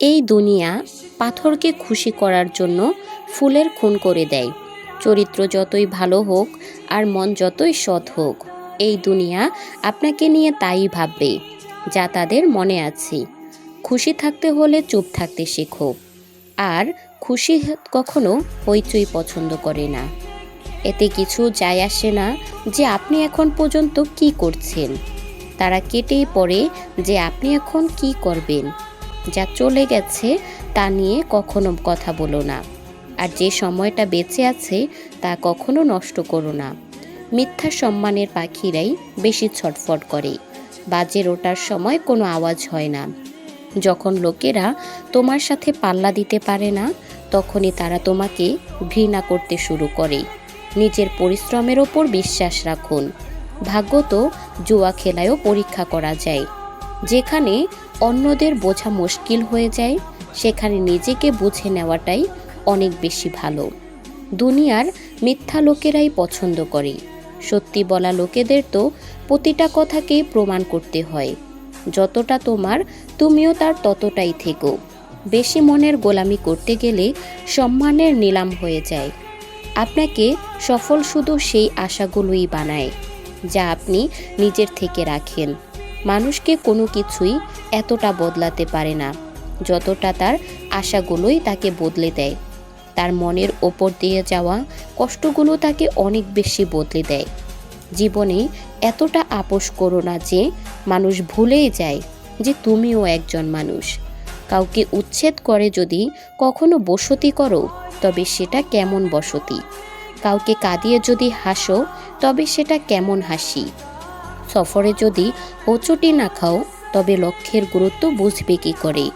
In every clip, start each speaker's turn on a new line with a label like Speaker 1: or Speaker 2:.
Speaker 1: এই দুনিয়া পাথরকে খুশি করার জন্য ফুলের খুন করে দেয়। চরিত্র যতই ভালো হোক আর মন যতই সৎ হোক, এই দুনিয়া আপনাকে নিয়ে তাই ভাববে যা তাদের মনে আছে। খুশি থাকতে হলে চুপ থাকতে শেখো। আর খুশি কখনো হইচই পছন্দ করে না। এতে কিছু যায় আসে না যে আপনি এখন পর্যন্ত কি করছেন। তারা কেটেই পড়ে যে আপনি এখন কি করবেন। যা চলে গেছে তা নিয়ে কখনো কথা বলো না। আর যে সময়টা বেঁচে আছে তা কখনো নষ্ট করো না। মিথ্যা সম্মানের পাখিরাই বেশি ছটফট করে। বাজে ওঠার সময় কোনো আওয়াজ হয় না। যখন লোকেরা তোমার সাথে পাল্লা দিতে পারে না, তখনই তারা তোমাকে ঘৃণা করতে শুরু করে। নিজের পরিশ্রমের ওপর বিশ্বাস রাখুন। ভাগ্য তো জুয়া খেলায়ও পরীক্ষা করা যায়। যেখানে অন্যদের বোঝা মুশকিল হয়ে যায়, সেখানে নিজেকে বুঝে নেওয়াটাই অনেক বেশি ভালো। দুনিয়ার মিথ্যা লোকেরাই পছন্দ করে। সত্যি বলা লোকেদের তো প্রতিটা কথাকে প্রমাণ করতে হয়। যতটা তোমার, তুমিও তার ততটাই থেকো। বেশি মনের গোলামি করতে গেলে সম্মানের নিলাম হয়ে যায়। আপনাকে সফল শুধু সেই আশাগুলোই বানায় যা আপনি নিজের থেকে রাখেন। মানুষকে কোনো কিছুই এতটা বদলাতে পারে না যতটা তার আশাগুলোই তাকে বদলে দেয়। তার মনের ওপর দিয়ে যাওয়া কষ্টগুলো তাকে অনেক বেশি বদলে দেয়। জীবনে এতটা আপোষ করো না যে মানুষ ভুলেই যায় যে তুমিও একজন মানুষ। কাউকে উচ্ছেদ করে যদি কখনো বসতি করো, তবে সেটা কেমন বসতি। কাউকে কাঁদিয়ে যদি হাসো, তবে সেটা কেমন হাসি। সফরে যদি হোঁচটি না খাও, তবে লক্ষ্যের গুরুত্ব বুঝবে কি করে।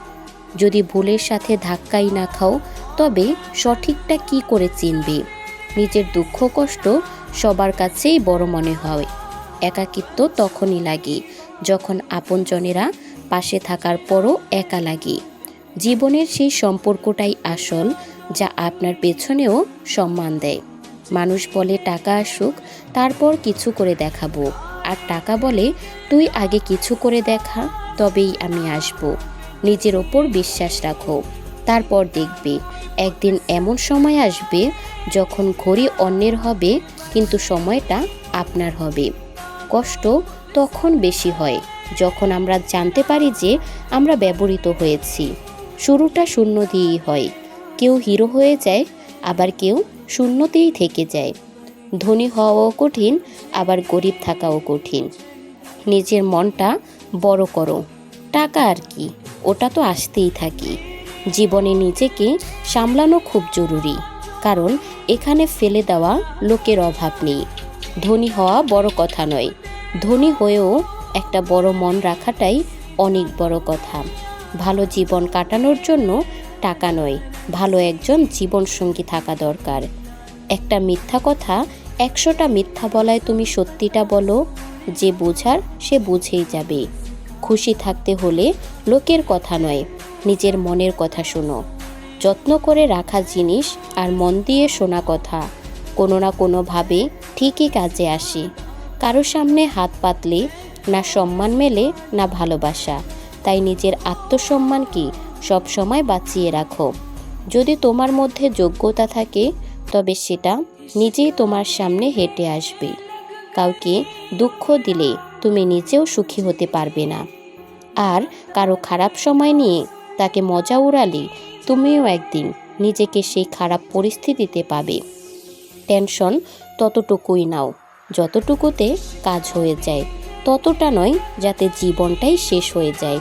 Speaker 1: যদি ভুলের সাথে ধাক্কাই না খাও, তবে সঠিকটা কি করে চিনবে। নিজের দুঃখ কষ্ট সবার কাছেই বড় মনে হয়। একাকিত্ব তখনই লাগে যখন আপনজনেরা পাশে থাকার পরও একা লাগে। জীবনের সেই সম্পর্কটাই আসল, যা আপনার পেছনেও সম্মান দেয়। মানুষ বলে টাকা আসুক, তারপর কিছু করে দেখাবো। আর টাকা বলে তুই আগে কিছু করে দেখা, তবেই আমি আসব। নিজের ওপর বিশ্বাস রাখো, তারপর দেখবে একদিন এমন সময় আসবে যখন ঘড়ি অন্যের হবে, কিন্তু সময়টা আপনার হবে। কষ্ট তখন বেশি হয় যখন আমরা জানতে পারি যে আমরা ব্যবহৃত হয়েছি। শুরুটা শূন্য দিয়েই হয়। কেউ হিরো হয়ে যায়, আবার কেউ শূন্যতেই থেকে যায়। ধনী হওয়াও কঠিন, আবার গরিব থাকাও কঠিন। নিজের মনটা বড় করো। টাকা আর কি, ওটা তো আসতেই থাকে। জীবনে নিজেকে সামলানো খুব জরুরি, কারণ এখানে ফেলে দেওয়া লোকের অভাব নেই। ধনী হওয়া বড় কথা নয়, ধনী হয়েও একটা বড় মন রাখাটাই অনেক বড় কথা। ভালো জীবন কাটানোর জন্য টাকা নয়, ভালো একজন জীবনসঙ্গী থাকা দরকার। একটা মিথ্যা কথা 100টা মিথ্যা বলায় তুমি সত্যিটা বলো, যে বোঝার সে বুঝেই যাবে। খুশি থাকতে হলে লোকের কথা নয়, নিজের মনের কথা শোনো। যত্ন করে রাখা জিনিস আর মন দিয়ে শোনা কথা কোনো না কোনোভাবে ঠিকই কাজে আসে। কারো সামনে হাত পাতলে না সম্মান মেলে, না ভালোবাসা। তাই নিজের আত্মসম্মানকে সবসময় বাঁচিয়ে রাখো। যদি তোমার মধ্যে যোগ্যতা থাকে, তবে সেটা নিজেই তোমার সামনে হেঁটে আসবে। কাউকে দুঃখ দিলে তুমি নিজেও সুখী হতে পারবে না। আর কারো খারাপ সময় নিয়ে তাকে মজা উড়ালে তুমিও একদিন নিজেকে সেই খারাপ পরিস্থিতিতে পাবে। টেনশন ততটুকুই নাও যতটুকুতে কাজ হয়ে যায়, ততটা নয় যাতে জীবনটাই শেষ হয়ে যায়।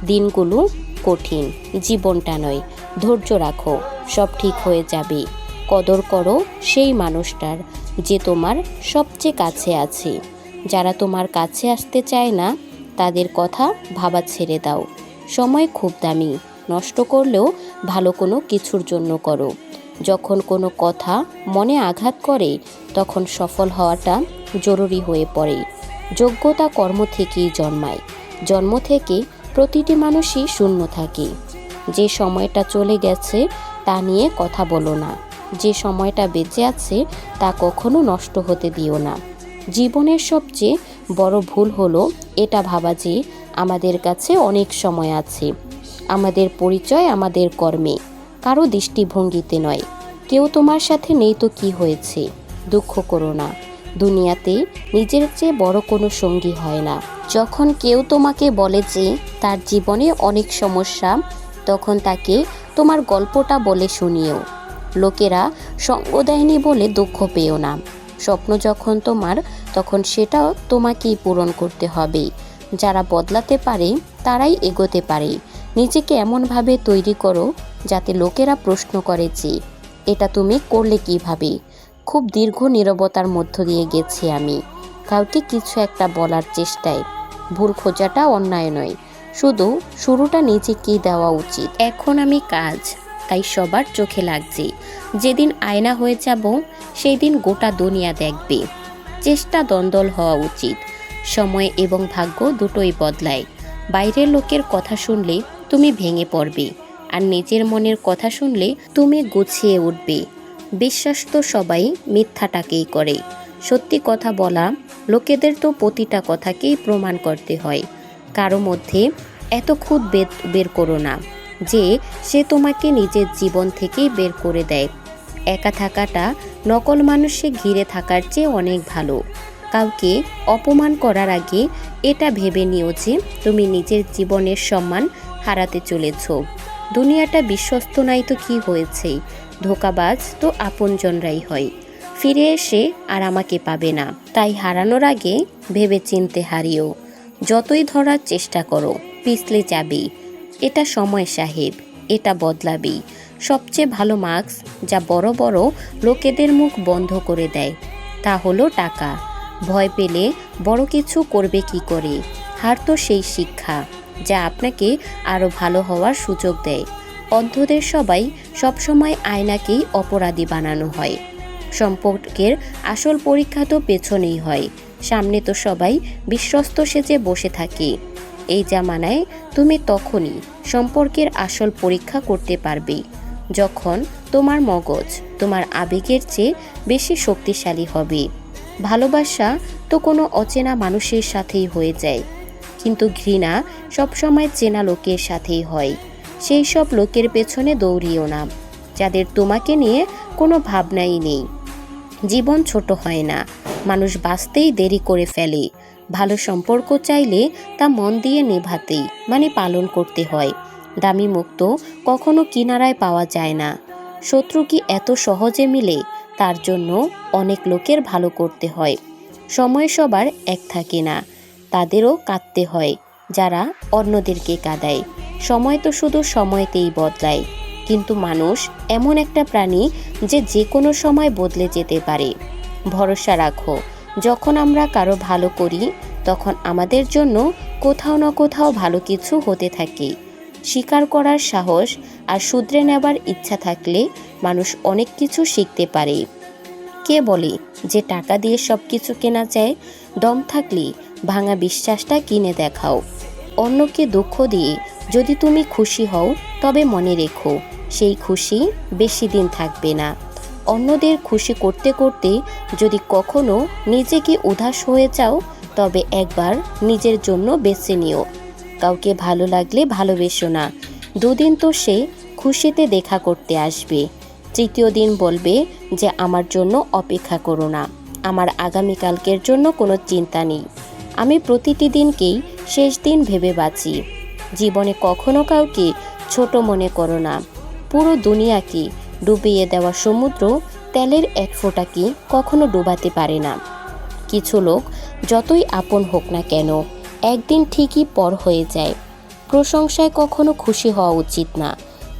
Speaker 1: দিনগুলো কঠিন, জীবনটা নয়। ধৈর্য রাখো, সব ঠিক হয়ে যাবে। কদর করো সেই মানুষটার যে তোমার সবচেয়ে কাছে আছে। যারা তোমার কাছে আসতে চায় না, তাদের কথা ভাবা ছেড়ে দাও। সময় খুব দামি, নষ্ট করলেও ভালো কোনো কিছুর জন্য করো। যখন কোনো কথা মনে আঘাত করে, তখন সফল হওয়াটা জরুরি হয়ে পড়ে। যোগ্যতা কর্ম থেকেই জন্মায়। জন্ম থেকে প্রতিটি মানুষই শূন্য থাকে। যে সময়টা চলে গেছে তা নিয়ে কথা বলো না। যে সময়টা বেঁচে আছে তা কখনো নষ্ট হতে দিও না। জীবনের সবচেয়ে বড় ভুল হলো এটা ভাবা যে আমাদের কাছে অনেক সময় আছে, আমাদের পরিচয় আমাদের কর্মে, কারো দৃষ্টিভঙ্গিতে নয়। কেউ তোমার সাথে নেই তো কি হয়েছে, দুঃখ করো না। দুনিয়াতে নিজের চেয়ে বড় কোনো সঙ্গী হয় না। যখন কেউ তোমাকে বলে যে তার জীবনে অনেক সমস্যা, তখন তাকে তোমার গল্পটা বলে শুনিও। লোকেরা সঙ্গ দেয়নি বলে দুঃখ পেও না। স্বপ্ন যখন তোমার, তখন সেটাও তোমাকেই পূরণ করতে হবে। যারা বদলাতে পারে তারাই এগোতে পারে। নিজেকে এমনভাবে তৈরি করো যাতে লোকেরা প্রশ্ন করে যে এটা তুমি করলে কিভাবে। খুব দীর্ঘ নীরবতার মধ্য দিয়ে গেছি আমি, কাউকে কিছু একটা বলার চেষ্টায়। ভুল খোঁজাটা অন্যায় নয়, শুধু শুরুটা নিজেকেই দেওয়া উচিত। এখন আমি কাজ, তাই সবার চোখে লাগছে। যেদিন আয়না হয়ে যাব সেই দিন গোটা দুনিয়া দেখবে। চেষ্টা দ্বন্দ্বল হওয়া উচিত। সময় এবং ভাগ্য দুটোই বদলায়। বাইরের লোকের কথা শুনলে তুমি ভেঙে পড়বে, আর নিজের মনের কথা শুনলে তুমি গুছিয়ে উঠবে। বিশ্বাস তো সবাই মিথ্যাটাকেই করে। সত্যি কথা বলা লোকেদের তো প্রতিটা কথাকেই প্রমাণ করতে হয়। কারো মধ্যে এত খুঁত বের করো না যে সে তোমাকে নিজের জীবন থেকেই বের করে দেয়। একা থাকাটা নকল মানুষে ঘিরে থাকার চেয়ে অনেক ভালো। কাউকে অপমান করার আগে এটা ভেবে নিও যে তুমি নিজের জীবনের সম্মান হারাতে চলেছ। দুনিয়াটা বিশ্বস্ত নাই তো কি হয়েছে, ধোঁকাবাজ তো আপনজনরাই হয়। ফিরে এসে আর আমাকে পাবে না, তাই হারানোর আগে ভেবে চিনতে হারিও। যতই ধরার চেষ্টা করো পিছলে যাবি। এটা সময় সাহেব, এটা বদলাবি। সবচেয়ে ভালো মাস্ক যা বড় বড় লোকেদের মুখ বন্ধ করে দেয় তা হলো টাকা। ভয় পেলে বড় কিছু করবে কি করে? হার তো সেই শিক্ষা যা আপনাকে আরও ভালো হওয়ার সুযোগ দেয়। অন্ধদের সবসময় আয়নাকেই অপরাধী বানানো হয়। সম্পর্কের আসল পরীক্ষা তো পেছনেই হয়, সামনে তো সবাই বিশ্বস্ত সেজে বসে থাকে। এই জামানায় তুমি তখনই সম্পর্কের আসল পরীক্ষা করতে পারবে যখন তোমার মগজ তোমার আবেগের চেয়ে বেশি শক্তিশালী হবে। ভালোবাসা তো কোনো অচেনা মানুষের সাথেই হয়ে যায়, কিন্তু ঘৃণা সবসময় চেনা লোকের সাথেই হয়। সেই সব লোকের পেছনে দৌড়িও না যাদের তোমাকে নিয়ে কোনো ভাবনাই নেই। জীবন ছোট হয় না, মানুষ বাঁচতেই দেরি করে ফেলে। ভালো সম্পর্ক চাইলে তা মন দিয়ে নেভাতেই পালন করতে হয়। দামি মুক্ত কখনো কিনারায় পাওয়া যায় না। শত্রু কি এত সহজে মিলে? তার জন্য অনেক লোকের ভালো করতে হয়। সময় সবার এক থাকে না, তাদেরও কাঁদতে হয় যারা অন্যদেরকে কাঁদায়। সময় তো শুধু সময়তেই বদলায়, কিন্তু মানুষ এমন একটা প্রাণী যে কোনো সময় বদলে যেতে পারে। ভরসা রাখো, যখন আমরা কারো ভালো করি তখন আমাদের জন্য কোথাও না কোথাও ভালো কিছু হতে থাকে। স্বীকার করার সাহস আর শুধরে নেবার ইচ্ছা থাকলে মানুষ অনেক কিছু শিখতে পারে। কে বলে যে টাকা দিয়ে সব কিছু কেনা যায়? দম থাকলে ভাঙা বিশ্বাসটা কিনে দেখাও। অন্যকে দুঃখ দিয়ে যদি তুমি খুশি হও, তবে মনে রেখো সেই খুশি বেশি দিন থাকবে না। অন্যদের খুশি করতে করতে যদি কখনো নিজেকে উদাস হয়ে যাও, তবে একবার নিজের জন্য বেছে নিও। কাউকে ভালো লাগলে ভালোবেসো না, দুদিন তো সে খুশিতে দেখা করতে আসবে, তৃতীয় দিন বলবে যে আমার জন্য অপেক্ষা করো না, আমার আগামীকালকের জন্য কোনো চিন্তা নেই। আমি প্রতিটি দিনকেই শেষ দিন ভেবে বাঁচি। জীবনে কখনো কাউকে ছোট মনে করো না। পুরো দুনিয়াকে ডুবিয়ে দেওয়া সমুদ্র তেলের এক ফোঁটাকে কখনো ডুবাতে পারে না। কিছু লোক যতই আপন হোক না কেন, একদিন ঠিকই পর হয়ে যায়। প্রশংসায় কখনো খুশি হওয়া উচিত না,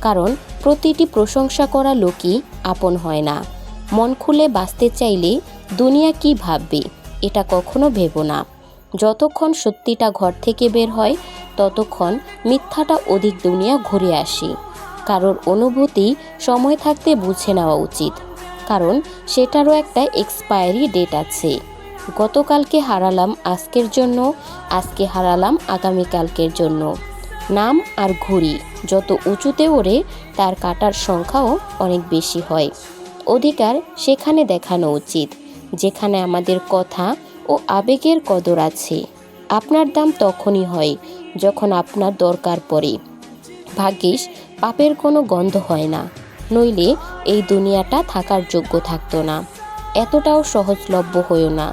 Speaker 1: কারণ প্রতিটি প্রশংসা করা লোকই আপন হয় না। মন খুলে বাঁচতে চাইলে দুনিয়া কি ভাববে এটা কখনো ভেবো না। যতক্ষণ সত্যিটা ঘর থেকে বের হয়, ততক্ষণ মিথ্যাটা অধিক দুনিয়া ঘুরে আসে। কারোর অনুভূতি সময় থাকতে বুঝে নেওয়া উচিত, কারণ সেটারও একটা এক্সপায়ারি ডেট আছে। গতকালকে হারালাম আজকের জন্য, আজকে হারালাম আগামীকালকের জন্য। নাম আর ঘুড়ি যত উঁচুতে ওড়ে, তার কাটার সংখ্যাও অনেক বেশি হয়। অধিকার সেখানে দেখানো উচিত যেখানে আমাদের কথা ও আবেগের কদর আছে। আপনার দাম তখনই হয় যখন আপনার দরকার পড়ে। ভাগ্যিস পাপের কোনো গন্ধ হয় না, নইলে এই দুনিয়াটা থাকার যোগ্য থাকতো না। এতটাও সহজলভ্য হইও না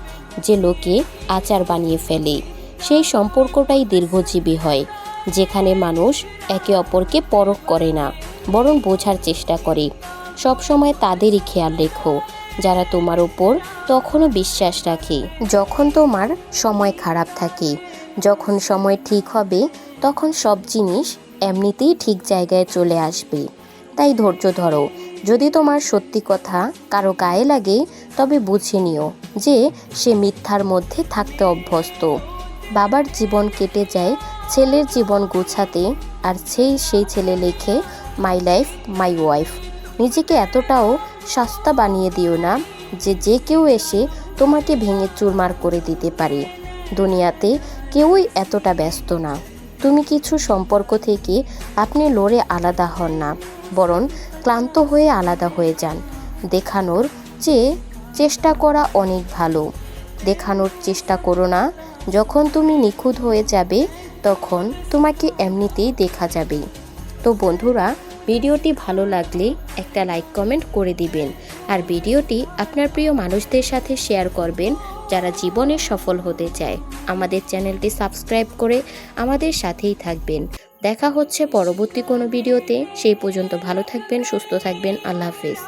Speaker 1: যে লোকে আচার বানিয়ে ফেলে। সেই সম্পর্কটাই দীর্ঘজীবী হয় যেখানে মানুষ একে অপরকে পরখ করে না, বরং বোঝার চেষ্টা করে। সবসময় তাদেরই খেয়াল রেখো যারা তোমার উপর তখনও বিশ্বাস রাখে যখন তোমার সময় খারাপ থাকে। যখন সময় ঠিক হবে তখন সব জিনিস এমনিতেই ঠিক জায়গায় চলে আসবে। তাই ধৈর্য ধরো। যদি তোমার সত্যি কথা কারো গায়ে লাগে তবে বুঝে নিও যে সে মিথ্যার মধ্যে থাকতে অভ্যস্ত। বাবার জীবন কেটে যায় ছেলের জীবন গোছাতে, আর সেই ছেলে লেখে মাই লাইফ মাই ওয়াইফ। নিজেকে এতটাও সস্তা বানিয়ে দিও না যে কেউ এসে তোমাকে ভেঙে চুরমার করে দিতে পারে। দুনিয়াতে কেউই এতটা ব্যস্ত না। তুমি কিছু সম্পর্ক থেকে আপনি লড়ে আলাদা হন না, বরং ক্লান্ত হয়ে আলাদা হয়ে যান। দেখানোর চেয়ে চেষ্টা করা অনেক ভালো। দেখানোর চেষ্টা করো না। যখন তুমি নিখুঁত হয়ে যাবে তখন তোমাকে এমনিতেই দেখা যাবে। তো বন্ধুরা, ভিডিওটি ভালো লাগলে একটা লাইক কমেন্ট করে দিবেন, আর ভিডিওটি আপনার প্রিয় মানুষদের সাথে শেয়ার করবেন যারা জীবনে সফল হতে চায়। আমাদের চ্যানেলটি সাবস্ক্রাইব করে আমাদের সাথেই থাকবেন। দেখা হচ্ছে পরবর্তী কোনো ভিডিওতে। সেই পর্যন্ত ভালো থাকবেন, সুস্থ থাকবেন। আল্লাহ হাফেজ।